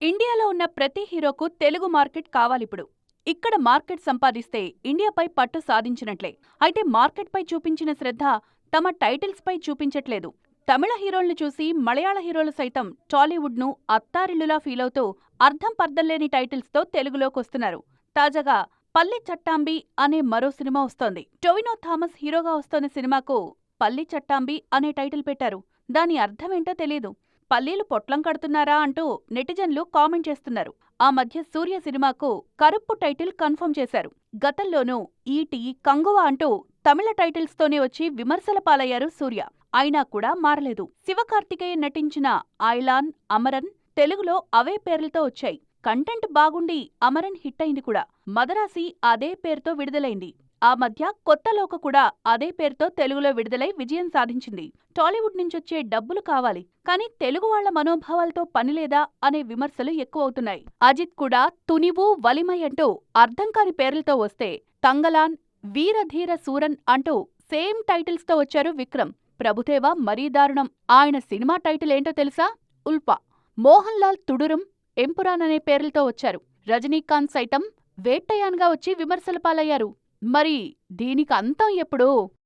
ఇండియాలో ఉన్న ప్రతి హీరోకు తెలుగు మార్కెట్ కావాలిప్పుడు. ఇక్కడ మార్కెట్ సంపాదిస్తే ఇండియాపై పట్టు సాధించినట్లే. అయితే మార్కెట్పై చూపించిన శ్రద్ధ తమ టైటిల్స్పై చూపించట్లేదు. తమిళ హీరోల్ని చూసి మలయాళ హీరోలు సైతం టాలీవుడ్ను అత్తారిల్లులా ఫీలవుతూ అర్థం పర్థంలేని టైటిల్స్తో తెలుగులోకొస్తున్నారు. తాజాగా పల్లె చట్టాంబి అనే మరో సినిమా వస్తోంది. టొవినో థామస్ హీరోగా వస్తోన్న సినిమాకు పల్లి చట్టాంబి అనే టైటిల్ పెట్టారు. దాని అర్థమేంటో తెలీదు. పల్లీలు పొట్లం కడుతున్నారా అంటూ నెటిజన్లు కామెంట్ చేస్తున్నారు. ఆ మధ్య సూర్య సినిమాకు కరుప్పు టైటిల్ కన్ఫర్మ్ చేశారు. గతంలోనూ ఈటీ, కంగువ అంటూ తమిళ టైటిల్స్తోనే వచ్చి విమర్శల పాలయ్యారు సూర్య. అయినా కూడా మారలేదు. శివకార్తికేయన్ నటించిన ఐలాన్, అమరన్ తెలుగులో అవే పేర్లతో వచ్చాయి. కంటెంట్ బాగుండి అమరన్ హిట్ అయింది కూడా. మదరాసి అదే పేరుతో విడుదలైంది. ఆ మధ్య కొత్తలోక కూడా అదే పేరుతో తెలుగులో విడుదలై విజయం సాధించింది. టాలీవుడ్ నుంచొచ్చే డబ్బులు కావాలి, కానీ తెలుగు వాళ్ల మనోభావాలతో పనిలేదా అనే విమర్శలు ఎక్కువవుతున్నాయి. అజిత్ కూడా తునివు, వలిమై అంటూ అర్థంకాని పేర్లతో వస్తే, తంగలాన్, వీరధీర సూరన్ అంటూ సేమ్ టైటిల్స్తో వచ్చారు విక్రమ్. ప్రభుదేవా మరీ దారుణం. ఆయన సినిమా టైటిల్ ఏంటో తెలుసా? ఉల్పా. మోహన్ లాల్ తుడురం, ఎంపురాన్ అనే పేర్లతో వచ్చారు. రజనీకాంత్ సైతం వేట్టయాన్గా వచ్చి విమర్శల పాలయ్యారు. మరి దీనికి అంతం ఎప్పుడు?